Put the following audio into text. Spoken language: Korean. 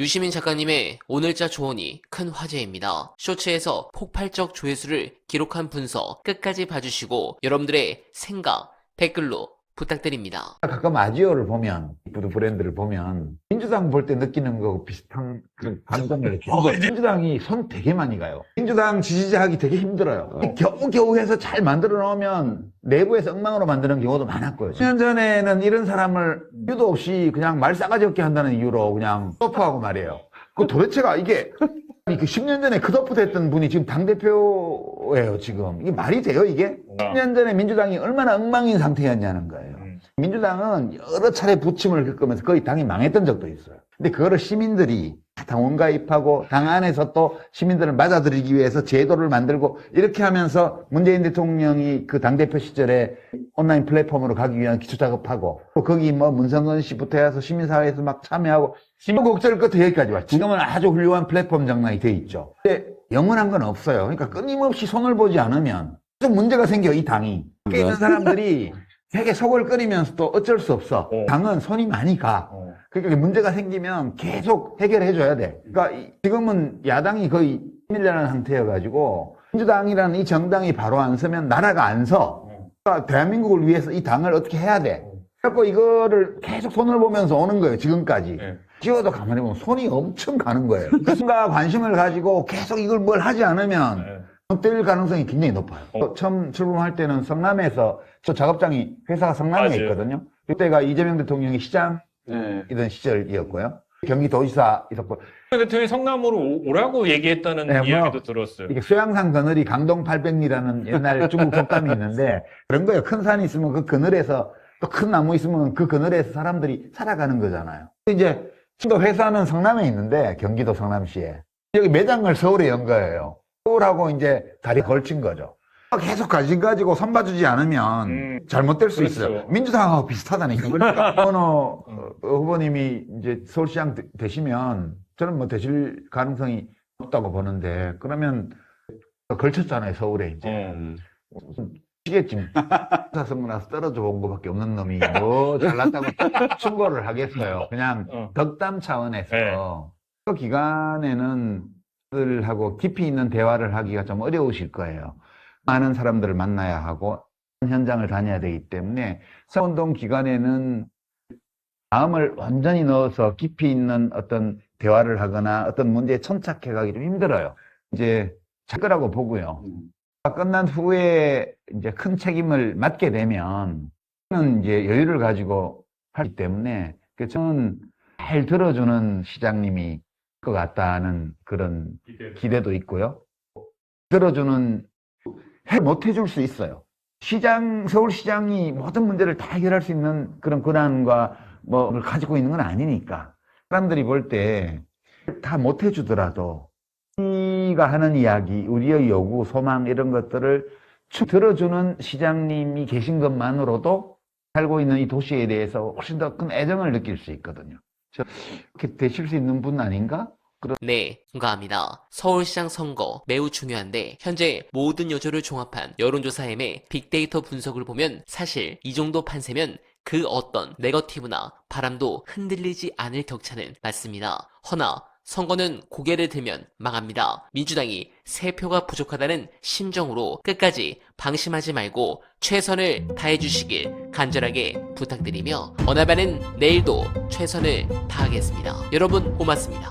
유시민 작가님의 오늘자 조언이 큰 화제입니다. 쇼츠에서 폭발적 조회수를 기록한 분석 끝까지 봐주시고 여러분들의 생각 댓글로 부탁드립니다. 가끔 아지오를 보면, 푸드 브랜드를 보면 민주당 볼 때 느끼는 거 비슷한 그 감정을 느껴요. 민주당이 손 되게 많이 가요. 민주당 지지자하기 되게 힘들어요. 겨우겨우 해서 잘 만들어 놓으면 내부에서 엉망으로 만드는 경우도 많았고요. 10년 전에는 이런 사람을 이유도 없이 그냥 말 싸가지 없게 한다는 이유로 그냥 스토프하고 말이에요. 그 도대체가 이게 그 10년 전에 컷오프 됐던 분이 지금 당대표예요, 지금. 이게 말이 돼요, 이게? 10년 전에 민주당이 얼마나 엉망인 상태였냐는 거예요. 민주당은 여러 차례 부침을 겪으면서 거의 당이 망했던 적도 있어요. 근데 그거를 시민들이 당원 가입하고 당 안에서 또 시민들을 맞아들이기 위해서 제도를 만들고 이렇게 하면서 문재인 대통령이 그 당대표 시절에 온라인 플랫폼으로 가기 위한 기초 작업하고 또 거기 뭐 문성근 씨부터 해서 시민사회에서 막 참여하고 시민곡절 끝에 여기까지 왔죠. 지금은 아주 훌륭한 플랫폼 장난이 돼 있죠. 근데 영원한 건 없어요. 그러니까 끊임없이 손을 보지 않으면 좀 문제가 생겨, 이 당이. 밖에 있는 사람들이 되게 속을 끓이면서도 어쩔 수 없어. 당은 손이 많이 가. 그러니까 문제가 생기면 계속 해결해줘야 돼. 그러니까 지금은 야당이 거의 밀려난 상태여가지고 민주당이라는 이 정당이 바로 안 서면 나라가 안 서. 그러니까 대한민국을 위해서 이 당을 어떻게 해야 돼. 그래서 이거를 계속 손을 보면서 오는 거예요, 지금까지. 지워도 가만히 보면 손이 엄청 가는 거예요. 누군가 관심을 가지고 계속 이걸 뭘 하지 않으면 될 가능성이 굉장히 높아요. 처음 출범할 때는 성남에서 저 작업장이 회사가 성남에 있거든요. 그때가 이재명 대통령이 시장이던 시절이었고요. 경기도지사 있었고. 대통령이 성남으로 오라고 얘기했다는 이야기도 들었어요. 이게 수양산 그늘이 강동 800리라는 옛날 중국 속담이 있는데 그런 거예요. 큰 산이 있으면 그 그늘에서 또 큰 나무 있으면 그 그늘에서 사람들이 살아가는 거잖아요. 이제 또 회사는 성남에 있는데 경기도 성남시에 여기 매장을 서울에 연 거예요. 서울하고 이제 다리 걸친 거죠. 계속 관심 가지고 선봐주지 않으면 잘못될 수 그렇죠. 있어요. 민주당하고 비슷하다니까. 그러니까 어느 후보님이 이제 서울시장 되시면 저는 뭐 되실 가능성이 없다고 보는데 그러면 걸쳤잖아요, 서울에 이제. 시겠지. 사선거 나서 떨어져 본 것밖에 없는 놈이 뭐 잘났다고 충고를 하겠어요. 그냥 덕담 차원에서. 그 기간에는 들하고 깊이 있는 대화를 하기가 좀 어려우실 거예요. 많은 사람들을 만나야 하고 현장을 다녀야 되기 때문에 선거운동 기간에는 마음을 완전히 넣어서 깊이 있는 어떤 대화를 하거나 어떤 문제에 천착해 가기 좀 힘들어요. 이제 잘 거라고 보고요. 끝난 후에 이제 큰 책임을 맡게 되면 이제 여유를 가지고 하기 때문에 저는 잘 들어주는 시장님이 것 같다는 그런 기대도 있고요. 들어주는 못 해줄 수 있어요. 서울시장이 모든 문제를 다 해결할 수 있는 그런 권한과 뭐를 가지고 있는 건 아니니까 사람들이 볼 때 다 못 해주더라도 우리가 하는 이야기, 우리의 요구, 소망 이런 것들을 쭉 들어주는 시장님이 계신 것만으로도 살고 있는 이 도시에 대해서 훨씬 더 큰 애정을 느낄 수 있거든요. 이렇게 되실 수 있는 분 아닌가? 네, 공감합니다. 서울시장 선거 매우 중요한데 현재 모든 요소를 종합한 여론조사엠의 빅데이터 분석을 보면 사실 이 정도 판세면 그 어떤 네거티브나 바람도 흔들리지 않을 격차는 맞습니다. 허나 선거는 고개를 들면 망합니다. 민주당이 3표가 부족하다는 심정으로 끝까지 방심하지 말고 최선을 다해주시길 간절하게 부탁드리며 어나바는 내일도 최선을 다하겠습니다. 여러분 고맙습니다.